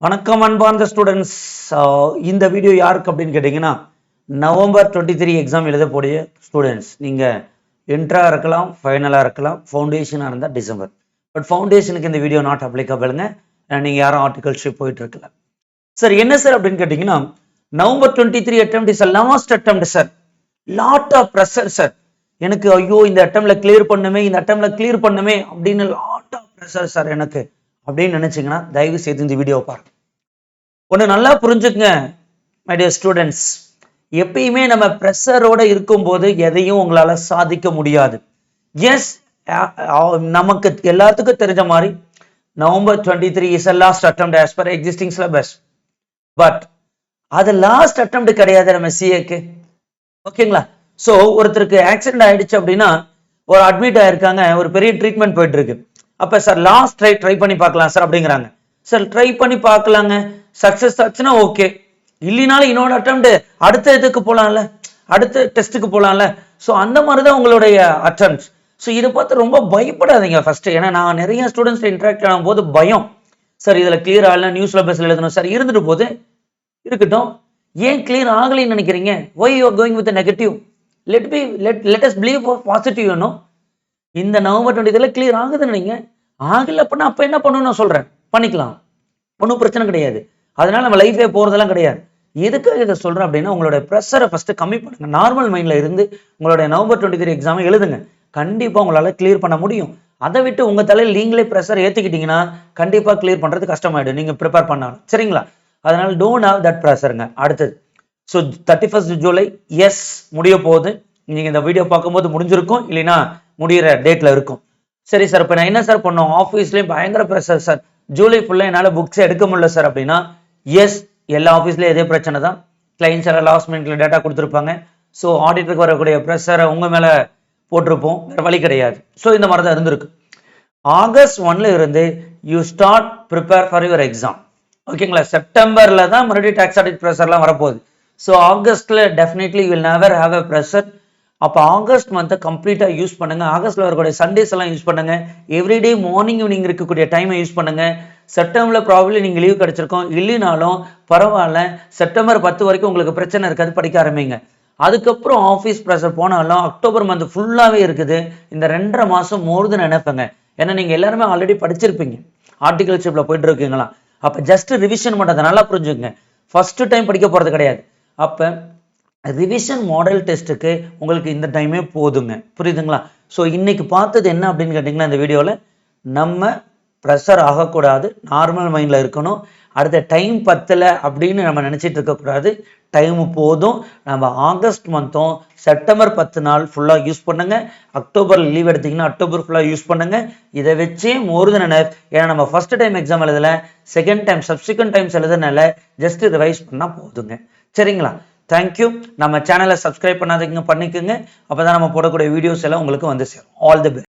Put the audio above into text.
வணக்கம் அன்பார்ந்த ஸ்டூடெண்ட்ஸ். இந்த வீடியோ யாருக்கு அப்படின்னு கேட்டிங்கன்னா நவம்பர் 23 எக்ஸாம் எழுதக்கூடிய ஸ்டூடெண்ட்ஸ். நீங்கள் இன்ட்ரா இருக்கலாம், ஃபைனலாக இருக்கலாம், ஃபவுண்டேஷனாக இருந்தால் டிசம்பர். பட் ஃபவுண்டேஷனுக்கு இந்த வீடியோ நாட் அப்ளிகபிள்ங்க. நீங்கள் யாரும் ஆர்டிகல்ஷிப் போயிட்டு இருக்கல சார். என்ன சார் அப்படின்னு கேட்டிங்கன்னா November 23 attempt is last attempt sir. Lot of pressure sir. எனக்கு ஐயோ இந்த அட்டெம்ப்ட்ல கிளியர் பண்ணுமே, இந்த அட்டெம்ப்ட்ல கிளியர் பண்ணுமே அப்படின்னு லாட் ஆஃப் ப்ரெஷர் சார் எனக்கு அப்படின்னு நினைச்சீங்கன்னா தயவு செய்து இந்த வீடியோ பாருங்க. ஒன்று நல்லா புரிஞ்சுக்கங்க மை டியர் ஸ்டூடெண்ட்ஸ். எப்பயுமே நம்ம ப்ரெஷரோட இருக்கும்போது எதையும் உங்களால சாதிக்க முடியாது. எஸ், நமக்கு எல்லாத்துக்கும் தெரிஞ்ச மாதிரி November 23 is a last attempt as per existing syllabus. But அது லாஸ்ட் அட்டெம்ப்ட் கிடையாது நம்ம சிஏக்கு. ஓகேங்களா? ஸோ ஒருத்தருக்கு ஆக்சிடென்ட் ஆயிடுச்சு அப்படின்னா ஒரு அட்மிட் ஆயிருக்காங்க, ஒரு பெரிய ட்ரீட்மெண்ட் போயிட்டு இருக்கு. அப்ப சார் லாஸ்ட் ட்ரை பண்ணி பார்க்கலாம் சார் அப்படிங்கிறாங்க. சார் ட்ரை பண்ணி பார்க்கலாங்க, சக்சஸ் ஆச்சுன்னா ஓகே, இல்லைனாலும் இன்னொரு அட்டெம்ப்ட் அடுத்த இதுக்கு போகலாம்ல, அடுத்த டெஸ்ட்டுக்கு போகலாம்ல. ஸோ அந்த மாதிரி தான் உங்களுடைய அட்டெம்ப்ட். ஸோ இதை பார்த்து ரொம்ப பயப்படாதீங்க ஃபர்ஸ்ட். ஏன்னா நான் நிறைய ஸ்டூடெண்ட்ஸ் இன்ட்ராக்ட் ஆகும் போது பயம் சார், இதுல கிளியர் ஆகல, நியூஸ்ல பேசல எழுதணும் சார். இருந்துட்டு போது இருக்கட்டும், ஏன் கிளியர் ஆகலைன்னு நினைக்கிறீங்க? Why you are going with negative? Let us believe positive. இந்த நவம்பர் 23 கிளியர் ஆகுதுன்னு நீங்க ஆகல அப்படின்னா அப்ப என்ன பண்ணணும் நான் சொல்றேன், பண்ணிக்கலாம், ஒன்றும் பிரச்சனை கிடையாது. அதனால நம்ம லைஃபே போறதெல்லாம் கிடையாது. எதுக்காக இதை சொல்றேன் அப்படின்னா உங்களுடைய ப்ரெஷரை ஃபர்ஸ்ட் கம்மி பண்ணுங்க. நார்மல் மைண்ட்ல இருந்து உங்களுடைய நவம்பர் 23 எக்ஸாமை எழுதுங்க. கண்டிப்பா உங்களால கிளியர் பண்ண முடியும். அதை விட்டு உங்க தலையில் நீங்களே ப்ரெஷர் ஏத்துக்கிட்டீங்கன்னா கண்டிப்பா கிளியர் பண்றது கஷ்டமாயிடும், நீங்க ப்ரிப்பேர் பண்ணாலும். சரிங்களா? அதனால டோன்ட் ஹேவ் தட் ப்ரெஷருங்க. அடுத்தது ஸோ 31 ஜூலை எஸ் முடிய போகுது. நீங்க இந்த வீடியோ பார்க்கும்போது முடிஞ்சிருக்கும், இல்லைன்னா முடிகிற டேட்ல இருக்கும். சரி சார், இப்போ நான் என்ன சார் பண்ணோம், ஆஃபீஸ்லேயும் பயங்கர ப்ரெஷர் சார், ஜூலை ஃபுல்லாக என்னால் புக்ஸ் எடுக்க முடியல சார் அப்படின்னா எஸ், எல்லா ஆஃபீஸ்லேயும் இதே பிரச்சனை தான். கிளைண்ட்ஸ் எல்லாம் லாஸ்ட் மினிட்ல டேட்டா கொடுத்துருப்பாங்க. ஸோ ஆடிட்டருக்கு வரக்கூடிய ப்ரெஷரை உங்கள் மேலே போட்டிருப்போம், வேறு வழி கிடையாது. ஸோ இந்த மாதிரி தான் இருந்திருக்கு. ஆகஸ்ட் 1ல இருந்து you start prepare for your exam. ஓகேங்களா? செப்டம்பர்ல தான் மறுபடியும் டாக்ஸ் ஆடிட் ப்ரெஷர்லாம் வரப்போகுது. ஸோ ஆகஸ்ட்ல definitely will never have a pressure. அப்போ ஆகஸ்ட் மந்த்தை கம்ப்ளீட்டா யூஸ் பண்ணுங்க. ஆகஸ்ட்ல வரக்கூடிய சண்டேஸ் எல்லாம் யூஸ் பண்ணுங்க. எவ்ரிடே மார்னிங் ஈவினிங் இருக்கக்கூடிய டைமை யூஸ் பண்ணுங்க. செப்டம்பர்ல ப்ராபப்ளி நீங்க லீவ் கிடைச்சிருக்கோம், இல்லைனாலும் பரவாயில்ல, செப்டம்பர் 10 வரைக்கும் உங்களுக்கு பிரச்சனை இருக்காது, படிக்க ஆரம்பிங்க. அதுக்கப்புறம் ஆஃபீஸ் ப்ரெஷர் போனாலும் அக்டோபர் மந்த் ஃபுல்லாவே இருக்குது. இந்த 2.5 மாசம் மோர் தென் நினைப்பேங்க. ஏன்னா நீங்க எல்லாருமே ஆல்ரெடி படிச்சிருப்பீங்க, ஆர்டிகல்ஷிப்ல போயிட்டு இருக்கீங்களா. அப்ப ஜஸ்ட் ரிவிஷன் மட்டும் நல்லா புரிஞ்சுங்க. ஃபர்ஸ்ட் டைம் படிக்க போறது கிடையாது. அப்ப ரிவிஷன் மாடல் டெஸ்ட்டுக்கு உங்களுக்கு இந்த டைமே போதுங்க. புரியுதுங்களா? ஸோ இன்னைக்கு பார்த்தது என்ன அப்படின்னு கேட்டிங்கன்னா இந்த வீடியோவில் நம்ம ப்ரெஷர் ஆகக்கூடாது, நார்மல் மைண்டில் இருக்கணும். அடுத்த டைம் பத்தலை அப்படின்னு நம்ம நினச்சிட்டு இருக்கக்கூடாது. டைமு போதும். நம்ம ஆகஸ்ட் மந்த்தும் செப்டம்பர் 10 நாள் ஃபுல்லாக யூஸ் பண்ணுங்க. அக்டோபர் லீவ் எடுத்தீங்கன்னா அக்டோபர் ஃபுல்லாக யூஸ் பண்ணுங்க. இதை வச்சே மோர் தென் எனஃப். ஏன்னா நம்ம ஃபர்ஸ்ட் டைம் எக்ஸாம் எழுதல, செகண்ட் டைம் சப்சிக்வெண்ட் டைம்ஸ் எழுதுனால ஜஸ்ட் ரிவைஸ் பண்ணால் போதுங்க. சரிங்களா? தேங்க்யூ. நம்ம சேனலை சப்ஸ்கிரைப் பண்ணாதீங்க, பண்ணிக்கோங்க. அப்போதான் நம்ம போடக்கூடிய வீடியோஸ் எல்லாம் உங்களுக்கு வந்து சேரும். All the best.